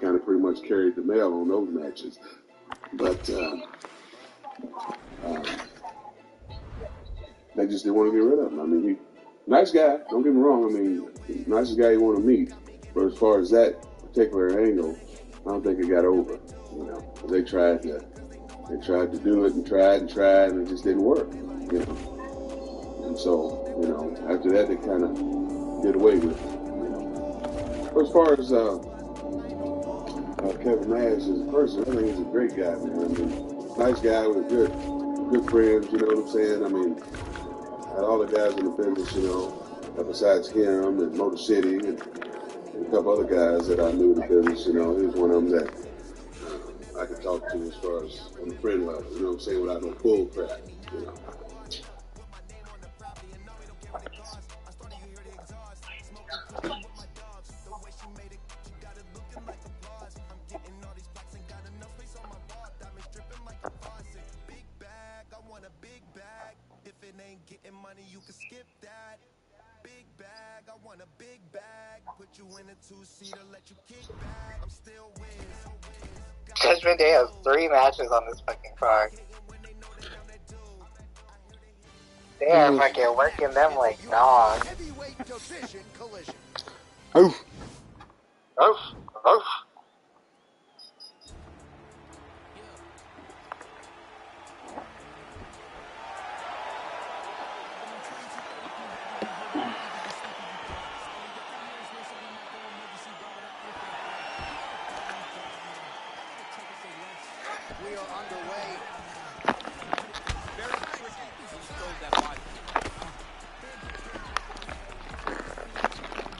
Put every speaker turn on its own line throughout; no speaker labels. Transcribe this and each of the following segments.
kind of pretty much carried the mail on those matches. But they just didn't want to get rid of him. I mean, he nice guy. Don't get me wrong. I mean, nicest guy you want to meet. But as far as that particular angle, I don't think it got over. You know, they tried to do it and tried, and it just didn't work. You know, and so after that they kind of did away with it. You know, but as far as Kevin Nash as a person, I think he's a great guy, man. I mean, nice guy with good friends. You know what I'm saying? I mean, all the guys in the business, besides him and Motor City and a couple other guys that I knew in the business, he was one of them that I could talk to as far as on the friend level, you know what I'm saying, without no bull crap,
Judgment Day has 3 matches on this fucking card. They are fucking working them like dogs.
Oof.
Oof. Oof.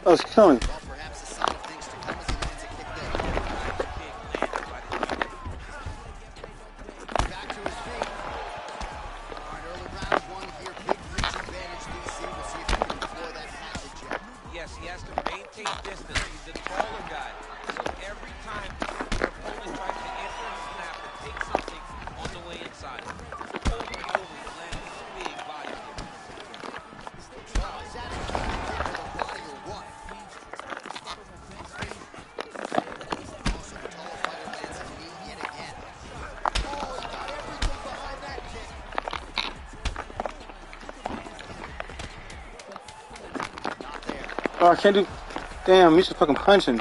Oh, it's coming.
Yes, he has to maintain distance. He's a taller guy. So every time your opponent tries to enter, he's going to have to take something on the way inside. Over and over, he's landing big body hits.
Oh, I can't do. Damn, Misha's fucking punching.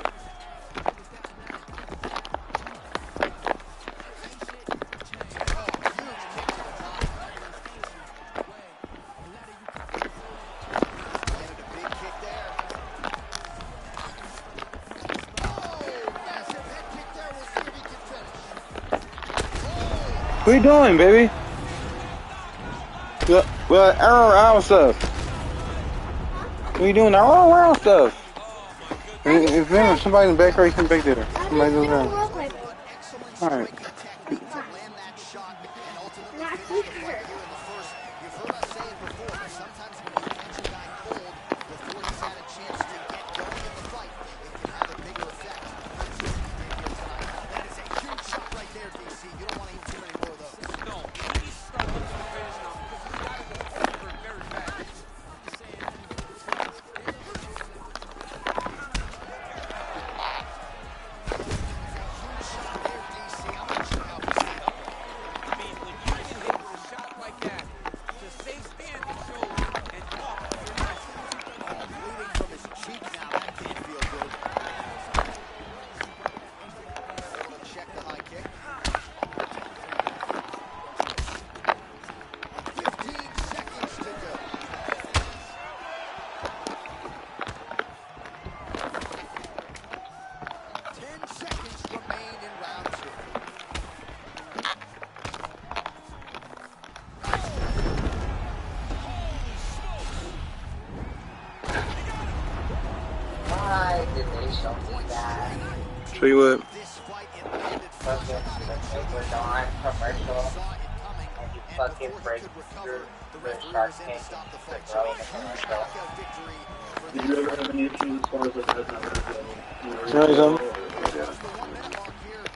What are you doing, baby? Well, arrow around stuff. What are you doing? Arrow around stuff. If there's somebody in the back, or you can back there. Somebody goes around. Alright. Show you what?
Fucking break through the Shark Tank and the growing commercial.
Did you ever have any issues as far as like that?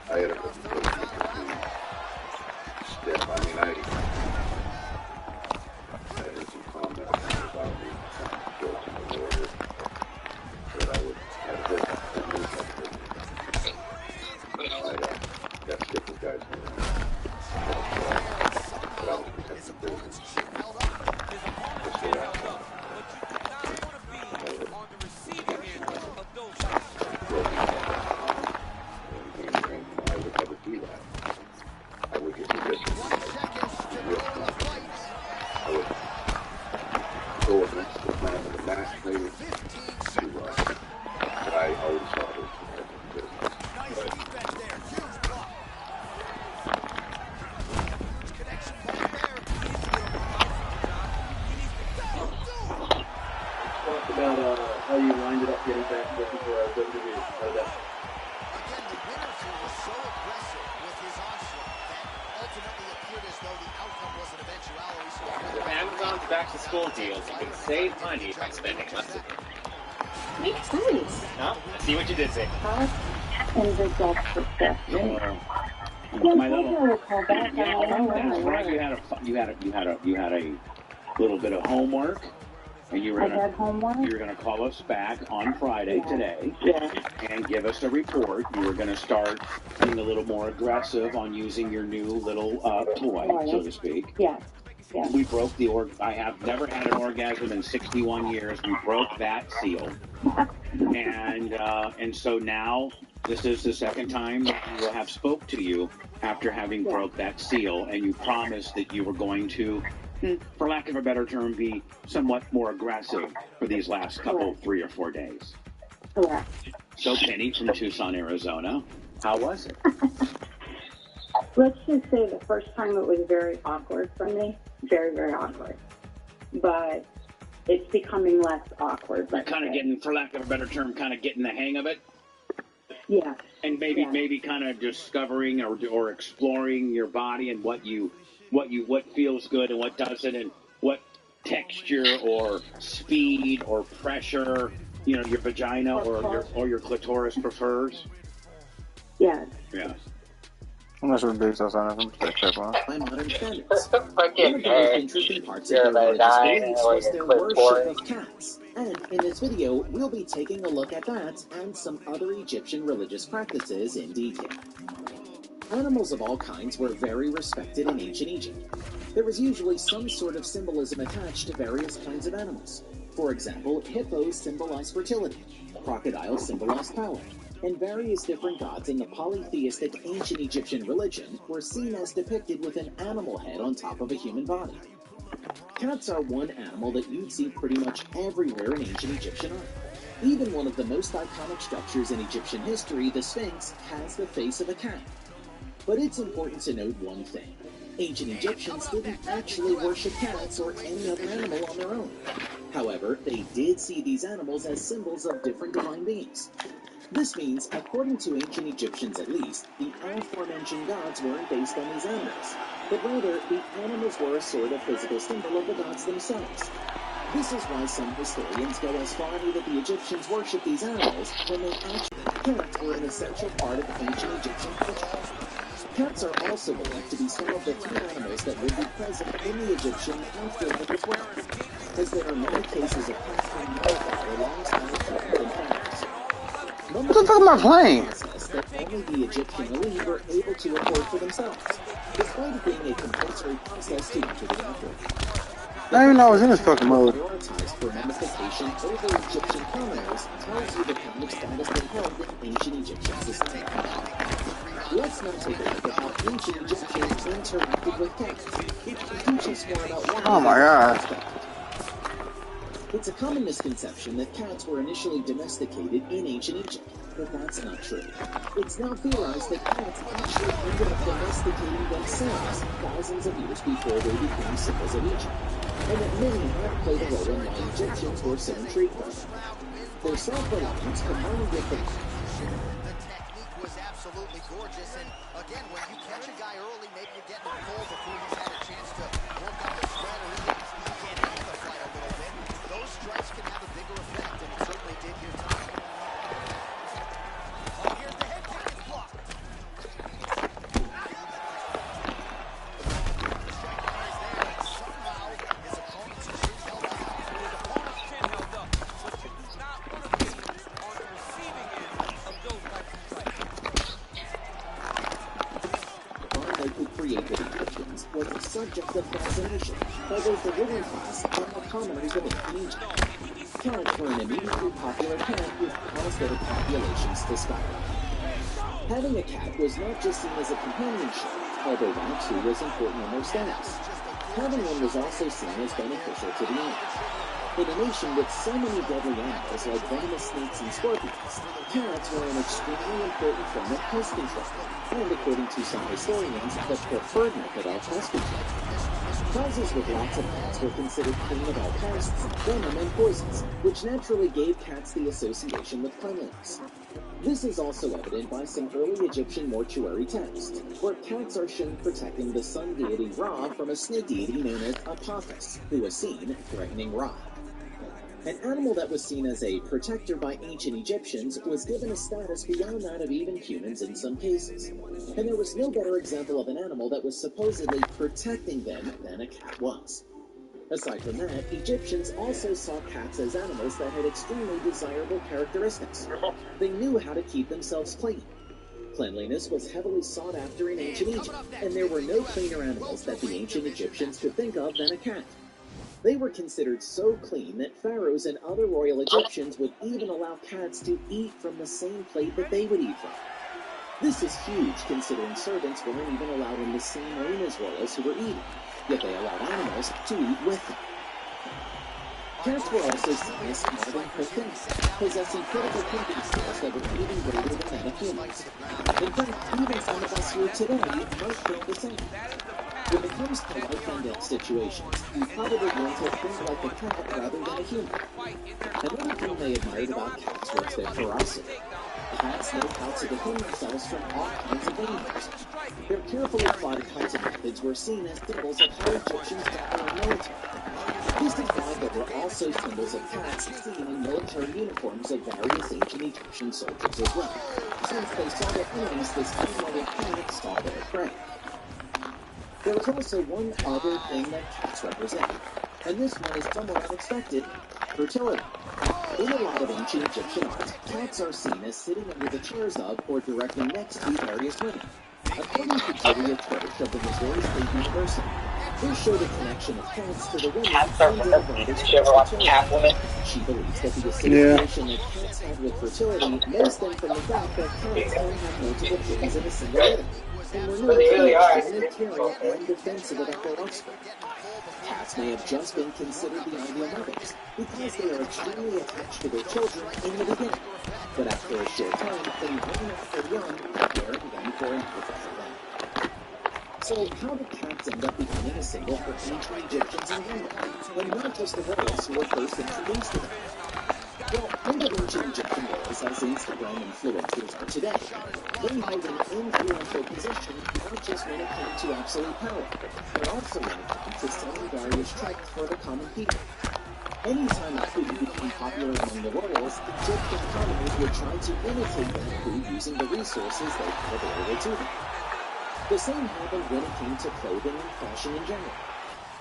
I had a step. I mean, I had some comment about me approaching the border, but I would have this.
back-to-school deals, you can save money by spending less of it.
Makes sense.
No? See what you did there.
And the dog success.
My little. That's right. You had a little bit of homework, and you were gonna call us back on Friday today, and give us a report. You were gonna start being a little more aggressive on using your new little toy, so to speak.
Yeah.
We broke the I have never had an orgasm in 61 years. We broke that seal, and so now this is the second time that we will have spoke to you after having broke that seal, and you promised that you were going to, for lack of a better term, be somewhat more aggressive for these last couple 3 or 4 days.
Correct.
So Penny from Tucson, Arizona, how was it?
Let's just say the first time it was very awkward for me. Very, very awkward. But it's becoming less awkward.
You're kind of getting, for lack of a better term, kind of getting the hang of it?
Yeah.
And maybe kind of discovering or exploring your body and what feels good and what doesn't, and what texture or speed or pressure, your vagina or your clitoris prefers.
Yes.
Yeah.
I'm not sure what big outside. I'm
by modern standards.
Fucking
One of the most interesting parts of their religious beliefs was their worship of cats. And in this video, we'll be taking a look at that and some other Egyptian religious practices in detail. Animals of all kinds were very respected in ancient Egypt. There was usually some sort of symbolism attached to various kinds of animals. For example, hippos symbolized fertility, crocodiles symbolized power, and various different gods in the polytheistic ancient Egyptian religion were seen as depicted with an animal head on top of a human body. Cats are one animal that you'd see pretty much everywhere in ancient Egyptian art. Even one of the most iconic structures in Egyptian history, the Sphinx, has the face of a cat. But it's important to note one thing. Ancient Egyptians didn't actually worship cats or any other animal on their own. However, they did see these animals as symbols of different divine beings. This means, according to ancient Egyptians at least, the aforementioned gods weren't based on these animals, but rather the animals were a sort of physical symbol of the gods themselves. This is why some historians go as far that the Egyptians worshipped these animals when they actually cats were an essential part of ancient Egyptian culture. Cats are also believed to be some of the few animals that would be present in the Egyptian afterlife as well, as there are many cases of cats being modified alongside children and families.
What the fuck am I playing?
That only the Egyptian elite were able to afford for themselves, despite it being a compulsory process to enter the afterlife.
I didn't even know I was in this fucking mode.
Prioritized for mummification over Egyptian commoners tells you the kind of status they held in ancient Egyptian society. Let's now take a look at how ancient Egyptians interacted with cats. It can teach us more about why.
Oh my god.
It's a common misconception that cats were initially domesticated in ancient Egypt, but that's not true. It's now theorized that cats actually ended up domesticating themselves thousands of years before they became symbols of Egypt, and that many have played a role in why Egyptians were so intrigued by them. Their self-reliance combined with the
technique was absolutely gorgeous, and again, when you catch a guy early, maybe you get him cold before he's had a chance to work up the sweat, or even he can't handle the fight a little bit. Those strikes can have a bigger effect, and it certainly did here tonight. Oh, here's the head kick, it's blocked. The striking is there, and somehow his opponent's chin held up.
His opponent's chin held up, but you do not want to be on the receiving end of those types of strikes.
they could create with Egyptians was the subject of fascination by both the ruling class and the commoners of ancient Egypt. Cats were an immediately popular cat which caused their populations to skyrocket. Having a cat was not just seen as a companionship, although that too was important in their status. Having one was also seen as beneficial to the animal. In a nation with so many deadly animals like venomous snakes and scorpions, cats were an extremely important form of pest control, and according to some historians, the preferred method of pest control. Houses with lots of cats were considered clean of all pests, venom, and poisons, which naturally gave cats the association with cleanliness. This is also evident by some early Egyptian mortuary texts, where cats are shown protecting the sun deity Ra from a snake deity known as Apophis, who was seen threatening Ra. An animal that was seen as a protector by ancient Egyptians was given a status beyond that of even humans in some cases. And there was no better example of an animal that was supposedly protecting them than a cat was. Aside from that, Egyptians also saw cats as animals that had extremely desirable characteristics. They knew how to keep themselves clean. Cleanliness was heavily sought after in ancient Egypt, and there were no cleaner animals that the ancient Egyptians could think of than a cat. They were considered so clean that pharaohs and other royal Egyptians would even allow cats to eat from the same plate that they would eat from. This is huge, considering servants weren't even allowed in the same lane as royals who were eating, yet they allowed animals to eat with them. Cats were also seen as smart and quick, possessing critical thinking skills that were even greater than that of humans. In fact, even some of us here today might think the same. When it comes to life and death situations, you probably want to think like a cat rather than a human. Another thing they admired about cats was their ferocity. Cats know how to defend themselves from all kinds of dangers. Their carefully plotted hunting methods were seen as symbols of how Egyptians got their military. This is why there were also symbols of cats seen in military uniforms of various ancient Egyptian soldiers as well, since they saw their enemies the same way that cats saw their prey. There was also one other thing that cats represent, and this one is somewhat unexpected: fertility. In a lot of ancient Egyptian art, cats are seen as sitting under the chairs of or directly next to various women. According to Julia Troche of the Missouri State University, this showed a connection of cats to the women
Cats are
and their
wonderful.
bondage
Did you ever watch
fertility.
Catwoman?
She believes that the association that cats have with fertility may stem from the fact that cats can have multiple kittens in a single litter, and were known
They
to
really
be
are.
extremely caring and defensive about their offspring. Cats may have just been considered the ideal mothers, because they are extremely attached to their children in the beginning, but after a short time, they run off their young, preparing them for an artificial life. So how did cats end up becoming a symbol for ancient Egyptians in general, and not just the royals who were first introduced to them? Well, think of ancient Egyptian royals as Instagram influencers are today. They held an influential position not just when it came to absolute power, but also when it came to selling various tricks for the common people. Anytime a food became popular among the royals, Egyptian commoners would try to imitate that food using the resources they had available to them. The same happened when it came to clothing and fashion in general.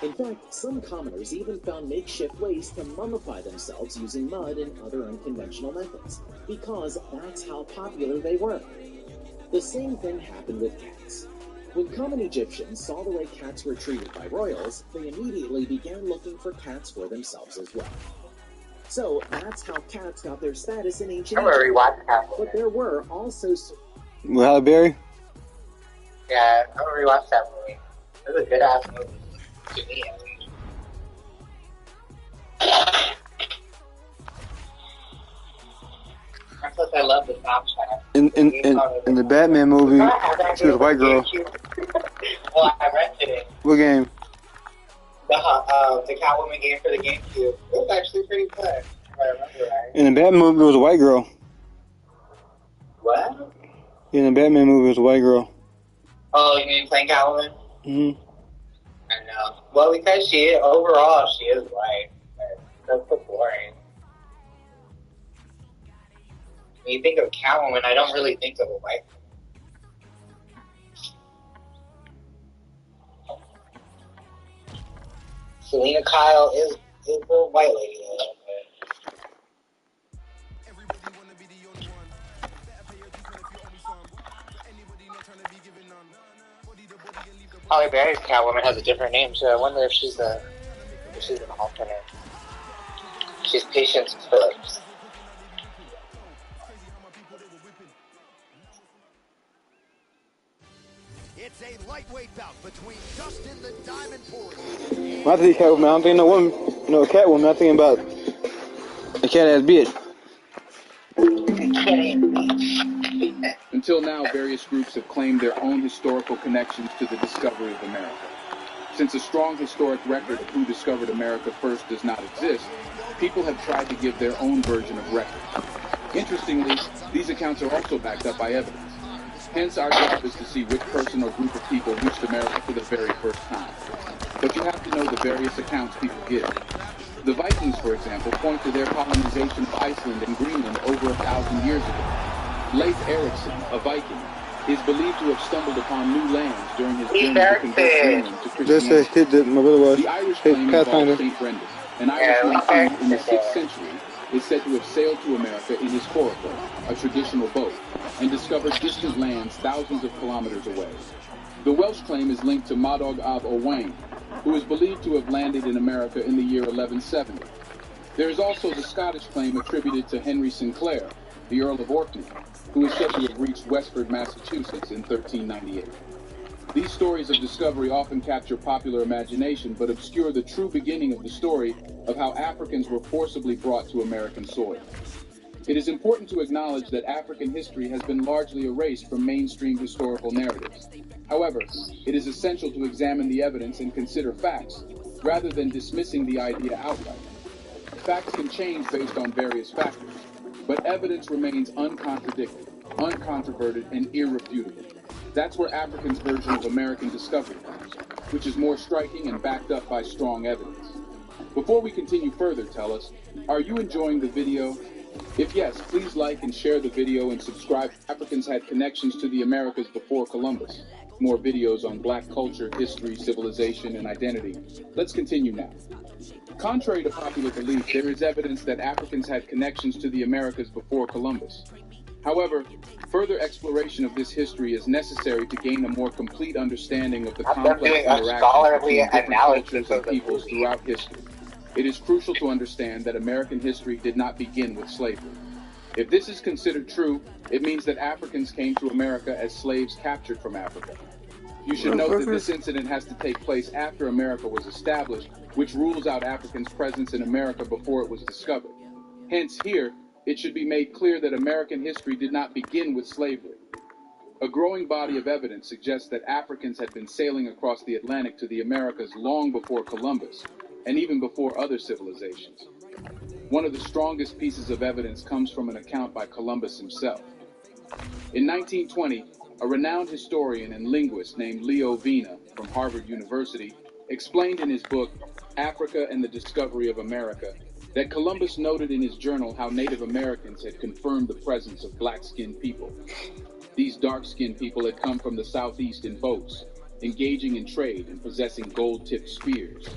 In fact, some commoners even found makeshift ways to mummify themselves using mud and other unconventional methods, because that's how popular they were. The same thing happened with cats. When common Egyptians saw the way cats were treated by royals, they immediately began looking for cats for themselves as well. So that's how cats got their status in ancient Egypt. But there were also...
Well, Halle Berry?
Yeah, I'm gonna rewatch that movie. It was a good ass movie. To me, at least. Plus, I love the soundtrack.
In the Batman movie, she was a white girl.
Well, I rented it.
What game?
The Catwoman game for the GameCube. It was actually pretty good, if I remember right.
In the Batman movie, it was a white girl.
What?
In the Batman movie, it was a white girl.
Oh, you mean playing Catwoman?
Mm-hmm.
I know. Well, because overall, she is white. That's so boring. When you think of Catwoman, I don't really think of a white woman. Selena Kyle is a white lady, though. Halle Berry's Catwoman has a different name, so I wonder if she's an alternate. She's Patience Phillips.
It's a lightweight bout between Dustin the Diamond Poirier.
When I think Catwoman, I don't think no woman, Catwoman. I'm thinking about a cat-ass bitch.
Until now, various groups have claimed their own historical connections to the discovery of America. Since a strong historic record of who discovered America first does not exist, people have tried to give their own version of record. Interestingly, these accounts are also backed up by evidence. Hence, our job is to see which person or group of people reached America for the very first time. But you have to know the various accounts people give. The Vikings, for example, point to their colonization of Iceland and Greenland over 1,000 years ago. Leif Erikson, a Viking, is believed to have stumbled upon new lands during his journey to convert Greenland to Christianity.
hit my brother was.
The Irish
Hey,
claim
Pathfinder.
involves St. Brendan, an Irishman who, in the 6th century, is said to have sailed to America in his coracle, a traditional boat, and discovered distant lands thousands of kilometers away. The Welsh claim is linked to Madog ab Owain, who is believed to have landed in America in the year 1170. There is also the Scottish claim attributed to Henry Sinclair, the Earl of Orkney, who is said to have reached Westford, Massachusetts in 1398. These stories of discovery often capture popular imagination, but obscure the true beginning of the story of how Africans were forcibly brought to American soil. It is important to acknowledge that African history has been largely erased from mainstream historical narratives. However, it is essential to examine the evidence and consider facts, rather than dismissing the idea outright. Facts can change based on various factors, but evidence remains uncontradicted, uncontroverted, and irrefutable. That's where Africans' version of American discovery comes, which is more striking and backed up by strong evidence. Before we continue further, tell us, are you enjoying the video? If yes, please like and share the video and subscribe. Africans had connections to the Americas before Columbus. More videos on Black culture, history, civilization, and identity. Let's continue now. Contrary to popular belief, there is evidence that Africans had connections to the Americas before Columbus. However, further exploration of this history is necessary to gain a more complete understanding of the complex interactions between different cultures and peoples throughout history. It is crucial to understand that American history did not begin with slavery. If this is considered true, it means that Africans came to America as slaves captured from Africa. You should note that this incident has to take place after America was established, which rules out Africans' presence in America before it was discovered. Hence, here, it should be made clear that American history did not begin with slavery. A growing body of evidence suggests that Africans had been sailing across the Atlantic to the Americas long before Columbus, and even before other civilizations. One of the strongest pieces of evidence comes from an account by Columbus himself. In 1920, a renowned historian and linguist named Leo Vina from Harvard University explained in his book, Africa and the Discovery of America, that Columbus noted in his journal how Native Americans had confirmed the presence of black-skinned people. These dark-skinned people had come from the southeast in boats, engaging in trade and possessing gold-tipped spears.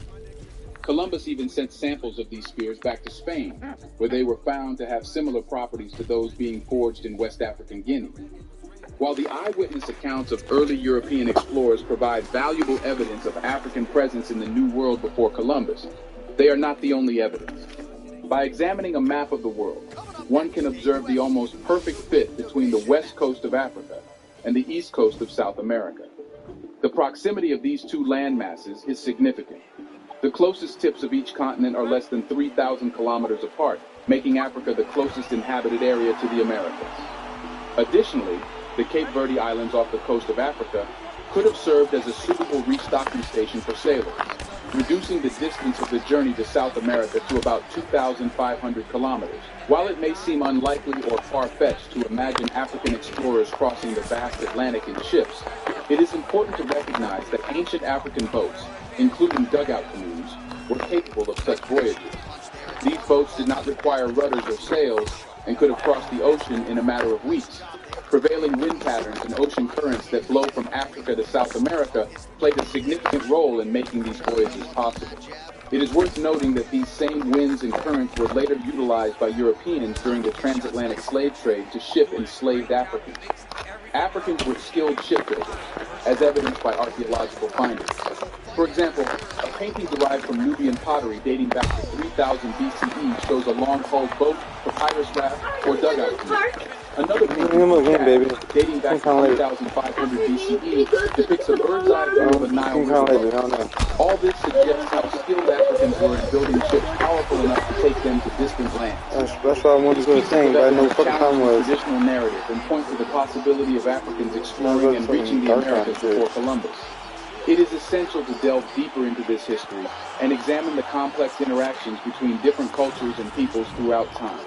Columbus even sent samples of these spears back to Spain, where they were found to have similar properties to those being forged in West African Guinea. While the eyewitness accounts of early European explorers provide valuable evidence of African presence in the New World before Columbus, they are not the only evidence. By examining a map of the world, one can observe the almost perfect fit between the west coast of Africa and the east coast of South America. The proximity of these two land masses is significant. The closest tips of each continent are less than 3,000 kilometers apart, making Africa the closest inhabited area to the Americas. Additionally, the Cape Verde Islands off the coast of Africa could have served as a suitable restocking station for sailors, reducing the distance of the journey to South America to about 2,500 kilometers. While it may seem unlikely or far-fetched to imagine African explorers crossing the vast Atlantic in ships, it is important to recognize that ancient African boats, including dugout canoes, were capable of such voyages. These boats did not require rudders or sails and could have crossed the ocean in a matter of weeks. Prevailing wind patterns and ocean currents that blow from Africa to South America played a significant role in making these voyages possible. It is worth noting that these same winds and currents were later utilized by Europeans during the transatlantic slave trade to ship enslaved Africans. Africans were skilled shipbuilders, as evidenced by archaeological findings. For example, a painting derived from Nubian pottery dating back to 3000 BCE shows a long-hulled boat, papyrus raft, or dugout canoe. Another painting dating back to 1500 BCE depicts a bird's-eye view of a Nile river. All this suggests how skilled Africans were in building ships powerful enough to take them to distant lands.
That's what I wanted to say, but I know what the time was.
Traditional narrative and point to the possibility of Africans exploring and reaching the Americas before Columbus. It is essential to delve deeper into this history and examine the complex interactions between different cultures and peoples throughout time.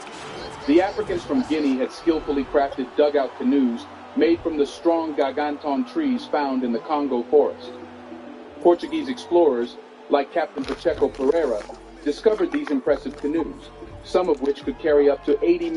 The Africans from Guinea had skillfully crafted dugout canoes made from the strong garganton trees found in the Congo forest. Portuguese explorers, like Captain Pacheco Pereira, discovered these impressive canoes, some of which could carry up to 80